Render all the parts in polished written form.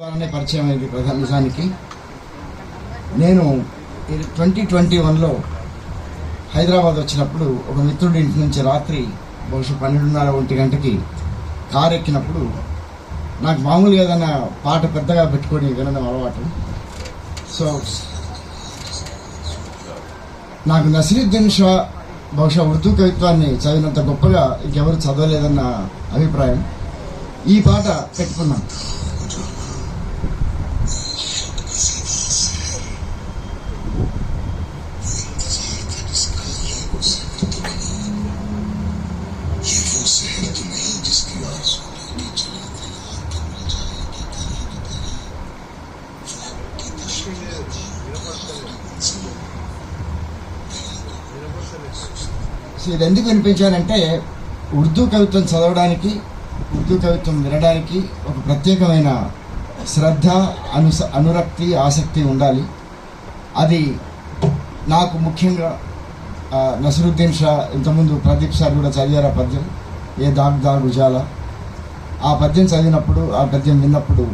ద్వారానే పరిచయం అయింది నిజానికి. నేను 2021లో హైదరాబాద్ వచ్చినప్పుడు ఒక మిత్రుడి ఇంటి నుంచి రాత్రి బహుశా 12:30-1 గంటకి కారు ఎక్కినప్పుడు నాకు మామూలుగా ఏదైనా పాట పెద్దగా పెట్టుకొని వినడం అలవాటు. సో నాకు నసీరుద్దీన్ షా బహుశా ఉర్దూ కవిత్వాన్ని చదివినంత గొప్పగా ఇంకెవరు చదవలేదన్న అభిప్రాయం. ఈ పాట పెట్టుకున్నాను. ఇది ఎందుకు వినిపించానంటే ఉర్దూ కవిత్వం చదవడానికి, ఉర్దూ కవిత్వం వినడానికి ఒక ప్రత్యేకమైన శ్రద్ధ, అనురక్తి, ఆసక్తి ఉండాలి. అది నాకు ముఖ్యంగా నసీరుద్దీన్ షా, ఇంతకుముందు ప్రదీప్ సార్ కూడా చదివారు ఆ పద్యం, ఏ దాగ్ దాగ్ ఉజాలా. ఆ పద్యం చదివినప్పుడు, ఆ పద్యం విన్నప్పుడు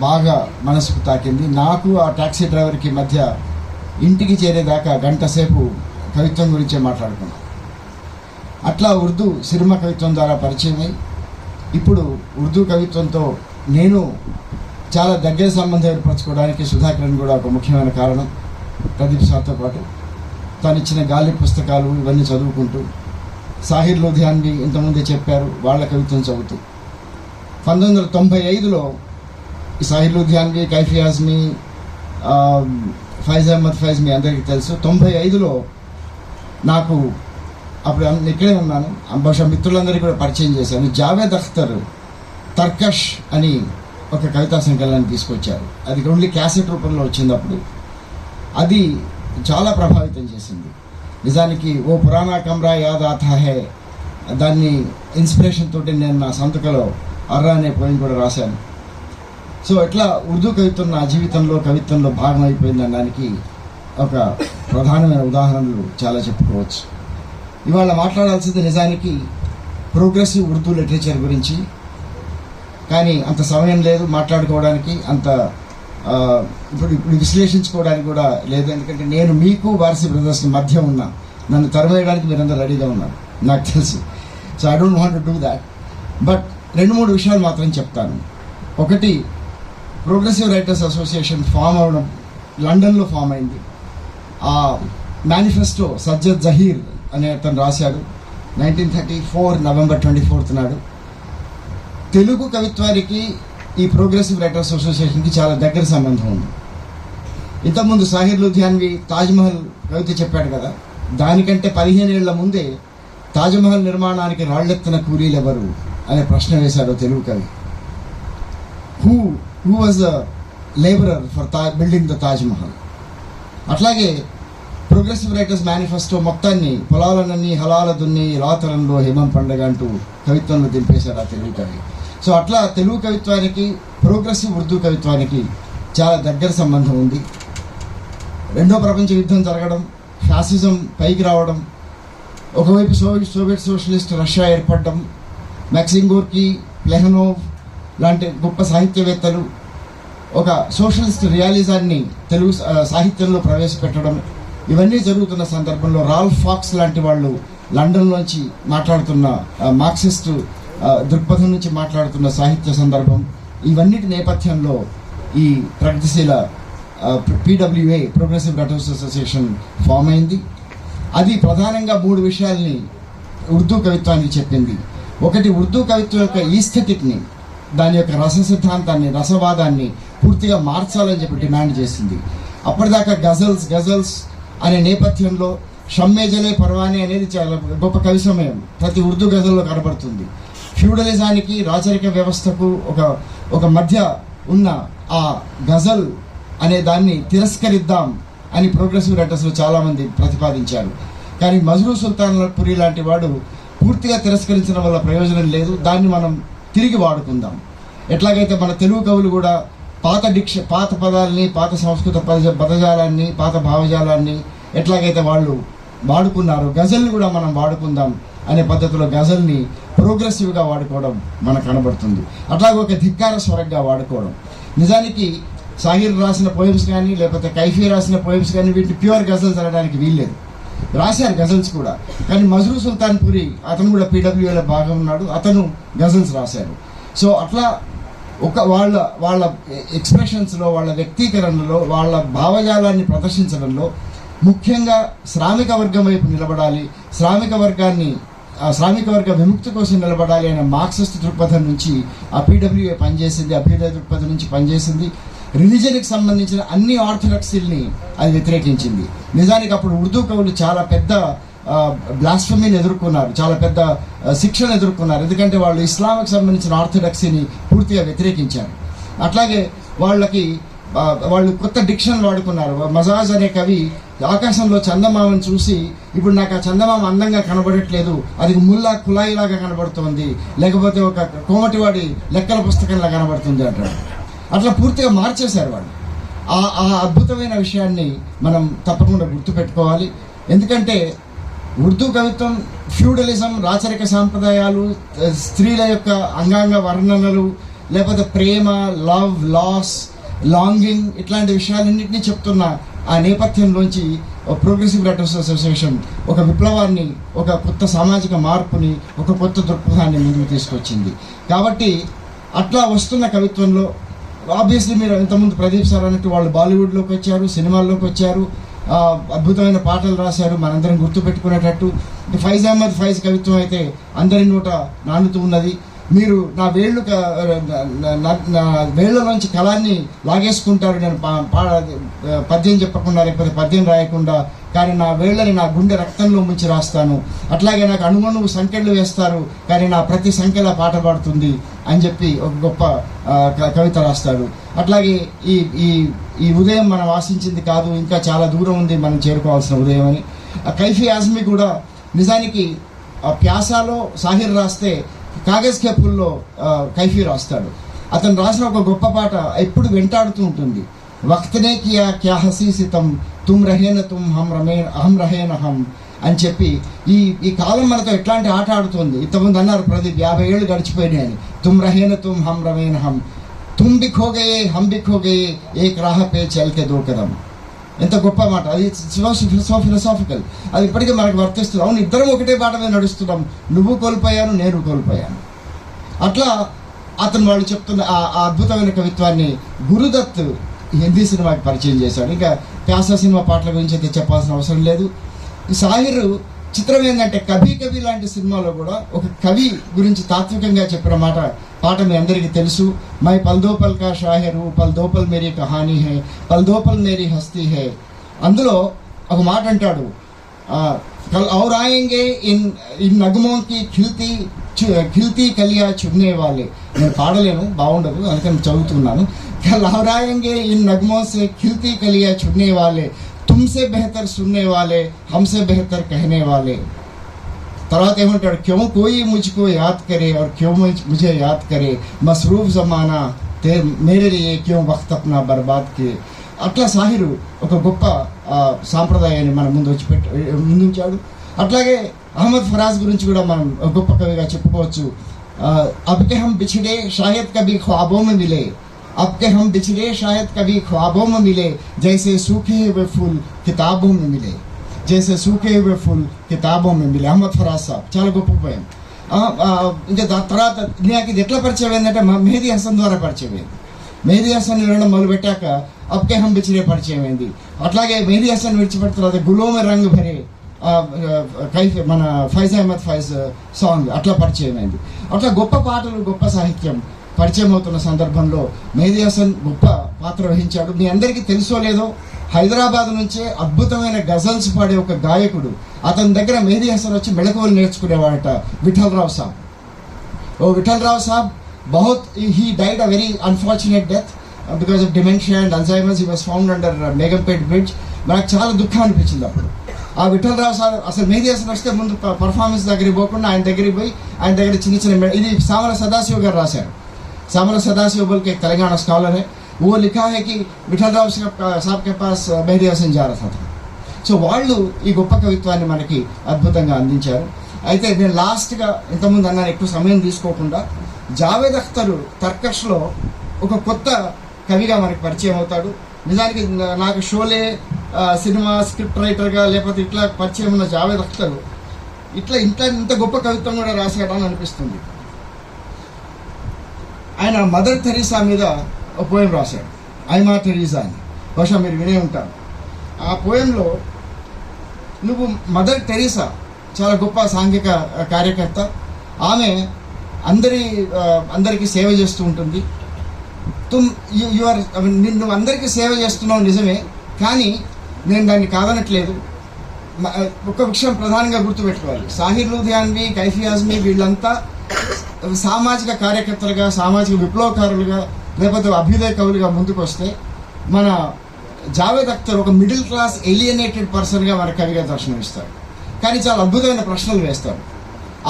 బాగా మనసుకు తాకింది. నాకు ఆ ట్యాక్సీ డ్రైవర్కి మధ్య ఇంటికి చేరేదాకా గంట సేపు కవిత్వం గురించే మాట్లాడుకున్నాం. అట్లా ఉర్దూ సినిమా కవిత్వం ద్వారా పరిచయమై ఇప్పుడు ఉర్దూ కవిత్వంతో నేను చాలా దగ్గర సంబంధం ఏర్పరచుకోవడానికి సుధాకరన్ కూడా ఒక ముఖ్యమైన కారణం. ప్రదీప్ సార్తో పాటు తను ఇచ్చిన గాలి పుస్తకాలు ఇవన్నీ చదువుకుంటూ, సాహిర్ లూధియాన్వి ఇంతకుముందే చెప్పారు, వాళ్ళ కవిత్వం చదువుతూ 1995లో ఈ సాహిర్ లూధియాన్వి, కైఫీ ఆజ్మీ, ఫైజ్ అహ్మద్ ఫైజ్ మీ అందరికీ తెలుసు. 95లో నాకు అప్పుడు ఇక్కడే ఉన్నాను, బహుశా మిత్రులందరికీ కూడా పరిచయం చేశాను. జావేద్ అఖ్తర్ తర్కష్ అని ఒక కవితా సంకలనాన్ని తీసుకొచ్చారు. అది ఓన్లీ క్యాసెట్ రూపంలో వచ్చింది. అప్పుడు అది చాలా ప్రభావితం చేసింది. నిజానికి ఓ పురాణా కమ్రా యాద్ ఆతా హే, దాన్ని ఇన్స్పిరేషన్ తోటి నేను నా సంతకలో అర్రా అనే పోయిన కూడా రాశాను. సో ఇట్లా ఉర్దూ కవిత్వం నా జీవితంలో, కవిత్వంలో భాగం అయిపోయింది అనడానికి ఒక ప్రధానమైన ఉదాహరణలు చాలా చెప్పుకోవచ్చు. ఇవాళ మాట్లాడాల్సింది నిజానికి ప్రోగ్రెసివ్ ఉర్దూ లిటరేచర్ గురించి, కానీ అంత సమయం లేదు మాట్లాడుకోవడానికి, అంత ఇప్పుడు విశ్లేషించుకోవడానికి కూడా లేదు. ఎందుకంటే నేను మీకు వారసి బ్రదర్స్ మధ్య ఉన్నా, నన్ను తరవేయడానికి మీరందరూ రెడీగా ఉన్నారు నాకు తెలుసు. So I don't want to do that. But 2-3 విషయాలు మాత్రం చెప్తాను. ఒకటి, ప్రోగ్రెసివ్ రైటర్స్ అసోసియేషన్ ఫామ్ అవడం లండన్లో ఫామ్ అయింది. ఆ మేనిఫెస్టో సజ్జద్ జహీర్ అనే అతను రాశాడు 1934 నవంబర్ 24 నాడు. తెలుగు కవిత్వానికి ఈ ప్రోగ్రెసివ్ రైటర్స్ అసోసియేషన్కి చాలా దగ్గర సంబంధం ఉంది. ఇంతకుముందు సాహిర్ లూధియాన్వి తాజ్మహల్ కవిత చెప్పాడు కదా, దానికంటే 15 ఏళ్ల ముందే తాజ్మహల్ నిర్మాణానికి రాళ్లెత్తిన కూలీలు ఎవరు అనే ప్రశ్న వేశాడు తెలుగు కవి. Who was the labourer for building the Taj Mahal. అట్లాగే ప్రోగ్రెసివ్ రైటర్స్ మేనిఫెస్టో మొత్తాన్ని పొలాలన్నీ హలాల దున్ని రాతరంలో హిమం పండగ అంటూ కవిత్వంలో దింపేశారు ఆ తెలుగు కవి. సో అట్లా తెలుగు కవిత్వానికి, ప్రోగ్రెసివ్ ఉర్దూ కవిత్వానికి చాలా దగ్గర సంబంధం ఉంది. రెండో ప్రపంచ యుద్ధం జరగడం, ఫ్యాసిజం పైకి రావడం, ఒకవైపు సోవియట్ సోషలిస్ట్ రష్యా ఏర్పడడం, మాక్సిమ్ గోర్కీ, ప్లెహనోవ్ లాంటి గొప్ప సాహిత్యవేత్తలు ఒక సోషలిస్ట్ రియాలిజాన్ని తెలుగు సాహిత్యంలో ప్రవేశపెట్టడం, ఇవన్నీ జరుగుతున్న సందర్భంలో రాల్ఫ్ ఫాక్స్ లాంటి వాళ్ళు లండన్లోంచి మాట్లాడుతున్న మార్క్సిస్ట్ దృక్పథం నుంచి మాట్లాడుతున్న సాహిత్య సందర్భం, ఇవన్నిటి నేపథ్యంలో ఈ ప్రగతిశీల PWA progressive writers association form అయింది. అది ప్రధానంగా 3 విషయాల్ని ఉర్దూ కవిత్వానికి చెప్పింది. ఒకటి, ఉర్దూ కవిత్వం యొక్క ఈస్థెటిక్ని, దాని యొక్క రస సిద్ధాంతాన్ని, రసవాదాన్ని పూర్తిగా మార్చాలని చెప్పి డిమాండ్ చేసింది. అప్పటిదాకా గజల్స్ అనే నేపథ్యంలో షమ్మేజలే పర్వానే అనేది చాలా గొప్ప కవి సమయం ప్రతి ఉర్దూ గజల్లో కనబడుతుంది. ఫ్యూడలిజానికి, రాచరిక వ్యవస్థకు ఒక మధ్య ఉన్న ఆ గజల్ అనే దాన్ని తిరస్కరిద్దాం అని ప్రోగ్రెసివ్ రైటర్స్లో చాలామంది ప్రతిపాదించారు. కానీ మజ్రూ సుల్తాన్పురి లాంటి వాడు పూర్తిగా తిరస్కరించడం వల్ల ప్రయోజనం లేదు, దాన్ని మనం తిరిగి వాడుకుందాం. ఎట్లాగైతే మన తెలుగు కవులు కూడా పాత పదాలని, పాత సంస్కృత పదజాలాన్ని, పాత భావజాలాన్ని ఎట్లాగైతే వాళ్ళు వాడుకున్నారో, గజల్ని కూడా మనం వాడుకుందాం అనే పద్ధతిలో గజల్ని ప్రోగ్రెసివ్గా వాడుకోవడం మనకు కనబడుతుంది. అట్లాగే ఒక ధిక్కార స్వరంగా వాడుకోవడం. నిజానికి సాహిర్ రాసిన పోయమ్స్ కానీ లేకపోతే కైఫీ రాసిన పోయమ్స్ కానీ వీటిని ప్యూర్ గజల్స్ అనడానికి వీల్లేదు. రాశారు గజల్స్ కూడా, కానీ మజ్రూ సుల్తాన్పురి అతను కూడా పీడబ్ల్యూఏలో భాగం ఉన్నాడు, అతను గజల్స్ రాశారు. సో అట్లా వాళ్ళ ఎక్స్ప్రెషన్స్లో, వాళ్ళ వ్యక్తీకరణలో, వాళ్ళ భావజాలాన్ని ప్రదర్శించడంలో ముఖ్యంగా శ్రామిక వర్గం వైపు నిలబడాలి, శ్రామిక వర్గ విముక్తి కోసం నిలబడాలి అనే మార్క్సిస్ట్ దృక్పథం నుంచి ఆ పీడబ్ల్యూఏ పనిచేసింది, అభ్యుదయ దృక్పథం నుంచి పనిచేసింది. రిలీజన్కి సంబంధించిన అన్ని ఆర్థడాక్సీల్ని అది వ్యతిరేకించింది. నిజానికి అప్పుడు ఉర్దూ కవులు చాలా పెద్ద బ్లాస్ఫమీని ఎదుర్కొన్నారు, చాలా పెద్ద శిక్షను ఎదుర్కొన్నారు. ఎందుకంటే వాళ్ళు ఇస్లాంకి సంబంధించిన ఆర్థడాక్సీని పూర్తిగా వ్యతిరేకించారు. అట్లాగే వాళ్ళు కొత్త డిక్షన్ వాడుకున్నారు. మజాజ్ అనే కవి ఆకాశంలో చందమామను చూసి, ఇప్పుడు నాకు ఆ చందమామ అందంగా కనబడట్లేదు, అది ముల్లా కులాయిలాగా కనబడుతోంది, లేకపోతే ఒక కోమటివాడి లెక్కల పుస్తకంలా కనబడుతుంది అంటాడు. అట్లా పూర్తిగా మార్చేశారు వాళ్ళు. ఆ అద్భుతమైన విషయాన్ని మనం తప్పకుండా గుర్తుపెట్టుకోవాలి. ఎందుకంటే ఉర్దూ కవిత్వం ఫ్యూడలిజం, రాచరిక సాంప్రదాయాలు, స్త్రీల యొక్క అంగాంగ వర్ణనలు, లేకపోతే ప్రేమ, లవ్, లాస్, లాంగింగ్, ఇట్లాంటి విషయాలన్నింటినీ చెప్తున్న ఆ నేపథ్యంలోంచి ప్రోగ్రెసివ్ రైటర్స్ అసోసియేషన్ ఒక విప్లవాన్ని, ఒక కొత్త సామాజిక మార్పుని, ఒక కొత్త దృక్పథాన్ని ముందుకు తీసుకొచ్చింది. కాబట్టి అట్లా వస్తున్న కవిత్వంలో ఆబ్వియస్లీ మీరు ఇంతకుముందు ప్రదీప్ సార్ అన్నట్టు వాళ్ళు బాలీవుడ్లోకి వచ్చారు, సినిమాల్లోకి వచ్చారు, అద్భుతమైన పాటలు రాశారు, మనందరం గుర్తుపెట్టుకునేటట్టు. ఫైజ్ అహ్మద్ ఫైజ్ కవిత్వం అయితే అందరి నోట నానుతూ ఉన్నది. మీరు నా వేళ్ళలోంచి కళాన్ని లాగేసుకుంటారు, నేను పద్యం చెప్పకుండా లేకపోతే పద్యం రాయకుండా, కానీ నా వేళ్ళని నా గుండె రక్తంలో ముంచి రాస్తాను. అట్లాగే నాకు అణువణువు సంఖ్యలు వేస్తారు, కానీ నా ప్రతి సంఖ్యలా పాట పాడుతుంది అని చెప్పి ఒక గొప్ప కవిత రాస్తాడు. అట్లాగే ఈ ఉదయం మనం ఆశించింది కాదు, ఇంకా చాలా దూరం ఉంది మనం చేరుకోవాల్సిన ఉదయం అని. కైఫీ ఆజ్మీ కూడా నిజానికి ప్యాసాలో సాహిర్ రాస్తే కాగజ్ కే ఫుల్లో కైఫీ రాస్తాడు. అతను రాసిన ఒక గొప్ప పాట ఎప్పుడు వెంటాడుతూ ఉంటుంది. వక్తనే కియా క్యా హసీ సితం తుమ్ రహేన తుమ్ హమ్ రహేన హమ్ అని చెప్పి ఈ కాలం మనతో ఎట్లాంటి ఆట ఆడుతుంది. ఇంతకుముందు అన్నారు ప్రదీప్ 50 ఏళ్ళు గడిచిపోయినాయి అని. తుమ్ రహేన తుమ్ హమ్ రహేన హమ్, తుమ్ బి ఖో గయే హమ్ బి ఖో గయే ఏక్ రాహ పే చల్కే దో కదం. ఎంత గొప్ప మాట అది, సో ఫిలసాఫికల్. అది ఇప్పటికీ మనకు వర్తిస్తుంది. అవును, ఇద్దరం ఒకటే బాట మీద నడుస్తున్నాం, నువ్వు కోల్పోయాను, నేను కోల్పోయాను. అట్లా వాళ్ళు చెప్తున్న ఆ అద్భుతమైన కవిత్వాన్ని గురుదత్ హిందీ సినిమాకి పరిచయం చేశాడు. ఇంకా ప్యాసా సినిమా పాటల గురించి అయితే చెప్పాల్సిన అవసరం లేదు. ఈ సాహిర్ చిత్రం ఏంటంటే కభీ కభీ లాంటి సినిమాలో కూడా ఒక కవి గురించి తాత్వికంగా చెప్పిన పాట మీ అందరికీ తెలుసు. మై పల్దోపల్ కా షాహిరు, పల్దోపల్ మేరీ కహానీ హై, పల్దోపల్ మేరీ హస్తీ హై. అందులో ఒక మాట అంటాడు, కల్ ఔర్ ఆయేంగే ఇన్ నగమోకి ఖిల్తీ కలియా చున్నే వాళ్ళే. నేను పాడలేను, బాగుండదు, అందుకని చదువుతున్నాను. కల్ ఔర్ ఆయేంగే ఇన్ నగమో సే ఖిల్తీ కలియా చున్నే వాళ్ళే, తుమ్సే బెహతర్ సున్నే వాళ్ళే, హమ్సే బెహతర్ కహనే వాళ్ళే. తర్వాత ఏమంటాడు, క్యో కోయి ముజ్కో యాద్ కరే और क्यों मुझे याद करे, मसरूफ जमाना मेरे लिए क्यों वक्त अपना बर्बाद किए. అట్లా సాహిరు ఒక గొప్ప సాంప్రదాయాన్ని మన ముందుంచాడు. అట్లాగే అహ్మద్ ఫరాజ్ గురించి కూడా మనం గొప్ప కవిగా చెప్పుకోవచ్చు. అబ్ కే హమ్ బిछड़े शायद कभी ख्वाबों में मिले, अब के हम बिछड़े शायद कभी ख्वाबों में मिले, जैसे सूखे हुए फूल किताबों में मिले, जैसे सूखे हुए फूल किताबों में मिले. అహ్మద్ ఫరాజ్ సాబ్ చాలా గొప్ప పోయాం. ఇంకా దాని తర్వాత నాకు ఇది ఎట్లా పరిచయం అయిందంటే మెహదీ హసన్ ద్వారా పరిచయం అయింది. మెహదీ హసన్ వినడం మొదలుపెట్టాక అబ్కే హమ్ బిచ్డే పరిచయం అయింది. అట్లాగే మెహదీ హసన్ విడిచిపెట్టిన తర్వాత గులోమే రంగ్ భరే మన ఫైజ్ అహ్మద్ ఫైజ్ సాంగ్ అట్లా పరిచయం అయింది. అట్లా గొప్ప పాటలు, గొప్ప సాహిత్యం పరిచయం అవుతున్న సందర్భంలో మెహదీ హసన్ గొప్ప పాత్ర వహించాడు. మీ అందరికీ తెలుసో లేదో, హైదరాబాద్ నుంచే అద్భుతమైన గజల్స్ పాడే ఒక గాయకుడు, అతని దగ్గర మెహదీ హసన్ వచ్చి మెళకువలు నేర్చుకునేవాడట, విఠల్ రావ్ సాబ్. విఠల్ రావ్ సాబ్ he died a very unfortunate death because of dementia and Alzheimer's. He was found under Megampet Bridge. నాకు చాలా దుఃఖం అనిపించింది అప్పుడు. ఆ విఠల్ రావు సార్ అసలు మెహదీ హసన్ వస్తే ముందు పర్ఫార్మెన్స్ దగ్గరికి పోకుండా ఆయన దగ్గరికి పోయి ఆయన దగ్గర చిన్న ఇది సామల సదాశివ గారు రాశారు. సామల సదాశివ బోల్ के తెలంగాణ స్కాలర్ है, वो लिखा है कि విఠల్ రావు సాబ్ के पास మెహదీ హసన్ जा रहा था. సో వాళ్ళు ఈ గొప్ప కవిత్వాన్ని మనకి అద్భుతంగా అందించారు. అయితే నేను లాస్ట్గా ఇంతకుముందు అన్నాను, ఎక్కువ సమయం తీసుకోకుండా, జావేద్ అఖ్తర్ తర్కష్లో ఒక కొత్త కవిగా మనకి పరిచయం అవుతాడు. నిజానికి నాకు షోలే సినిమా స్క్రిప్ట్ రైటర్గా లేకపోతే ఇట్లా పరిచయం ఉన్న జావేద్ అఖ్తర్ ఇంత గొప్ప కవిత్వం కూడా రాశాడని అనిపిస్తుంది. ఆయన మదర్ థెరీసా మీద ఒక పోయం రాశాడు, ఐమా థెరీసా అని. బహుశా మీరు వినే ఉంటారు. ఆ పోయంలో నువ్వు మదర్ థెరీసా చాలా గొప్ప సాంఘిక కార్యకర్త. ఆమె అందరికీ సేవ చేస్తూ ఉంటుంది. నువ్వు అందరికీ సేవ చేస్తున్నావు నిజమే, కానీ నేను దాన్ని కాదనట్లేదు. ఒక విషయం ప్రధానంగా గుర్తుపెట్టుకోవాలి, సాహిర్ లూధియాన్వి, కైఫీ ఆజ్మీ వీళ్ళంతా సామాజిక కార్యకర్తలుగా, సామాజిక విప్లవకారులుగా, లేకపోతే అభ్యుదయ కవులుగా ముందుకు వస్తే, మన జావేద్ అఖ్తర్ ఒక మిడిల్ క్లాస్ ఏలియనేటెడ్ పర్సన్గా మన కవిగా దర్శనమిస్తారు. కానీ చాలా అద్భుతమైన ప్రశ్నలు వేస్తారు.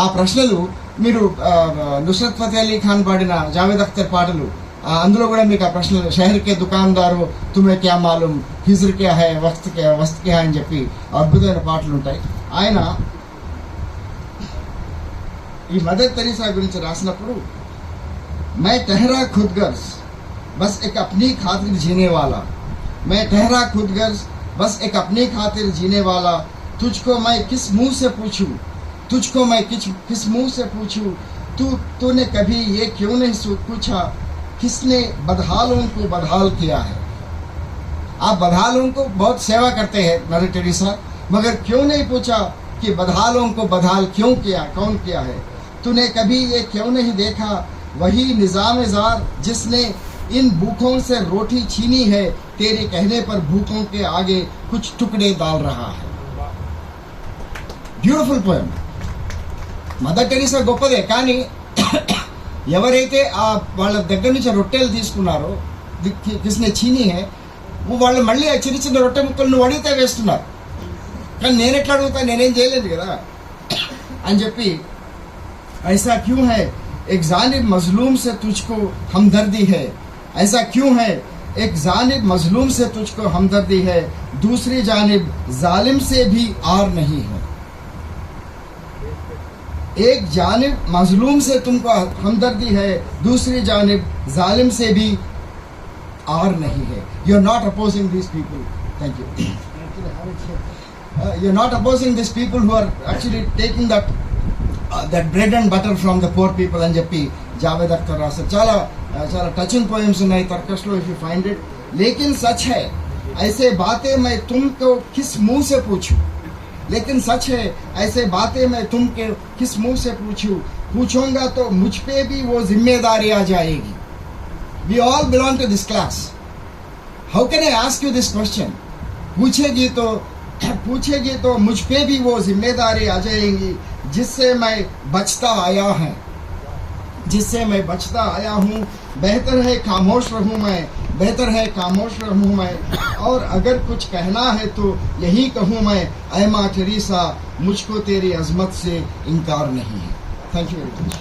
ఆ ప్రశ్నలు మీరు నుస్రత్ ఫతే అలీ ఖాన్ పాడిన జావేద్ అఖ్తర్ పాటలు, అందులో కూడా మీకు ఆ ప్రశ్నలు, షహర్ కే దుకాన్దారు తుమే క్యా మాలూమ్, హిజ్ర్ కే హై వస్త్ కే హై అని చెప్పి అద్భుతమైన పాటలు ఉంటాయి. ఆయన ఈ మదర్ తెరీసా గురించి రాసినప్పుడు, मैं ठहरा खुदगर्ज बस एक अपनी खातिर जीने वाला, मैं ठहरा खुदगर्ज बस एक अपनी खातिर जीने वाला, तुझको मैं किस मुंह से पूछूं, तुझको मैं किस मुंह से पूछूं, तूने कभी ये क्यों नहीं पूछा, किसने बदहालों को बदहाल किया है. आप बदहालों को बहुत सेवा करते हैं मदर टेरेसा, मगर क्यों नहीं पूछा कि बदहालों को बदहाल क्यों किया, कौन किया है. तूने कभी ये क्यों नहीं देखा, वही निज़ाम-ए-ज़ार जिसने इन भूखों से रोटी छीनी है, तेरे कहने पर भूखों के आगे कुछ टुकड़े डाल रहा है. Beautiful poem. మదర్ టెరీసా గొప్పదే, కానీ ఎవరైతే వాళ్ళ దగ్గర నుంచి రొట్టెలు తీసుకున్నారో, కిస్నే చీనీ హే, వాళ్ళు మళ్ళీ ఆ చిన్న చిన్న రొట్టె ముక్కలు నువ్వు అడిగితే వేస్తున్నారు. కానీ నేను ఎట్లా అడుగుతా, నేనేం చేయలేదు కదా అని చెప్పి, ऐसा क्यों है एक जानिब मजलूम से तुझको हमदर्दी है, ऐसा क्यों है एक जानिब मजलूम से तुझको हमदर्दी है, दूसरी जानिब जालिम से भी आर नहीं है. एक जानिब मजलूम से तुमको हमदर्दी है, दूसरी जानिब जालिम से भी आर नहीं है. You are not opposing these people. Thank you. You are not opposing these people who are actually taking that bread and butter from the poor people అని చెప్పి జావేద్ అఖ్తర్ రాశారు. చాలా చాలా టచింగ్ పోయమ్స్ ఉన్నాయి తర్కష్లో, ఇఫ్ యూ ఫైండ్ ఇట్. लेकिन सच है ऐसे बातें मैं तुमको किस मुंह से पूछूं, लेकिन सच है ऐसे बातें मैं तुमको किस मुंह से पूछूंगा तो मुझ पे भी वो जिम्मेदारी आ जाएगी. We all belong to this class. How can I ask you this question? पूछेगी तो मुझ पे भी वो जिम्मेदारी आ जाएगी जिससे मैं बचता आया हूँ. बेहतर है खामोश रहूँ मैं, और अगर कुछ कहना है तो यही कहूँ मैं, ऐ माँ टेरेसा मुझको तेरी अजमत से इनकार नहीं है. Thank you very much.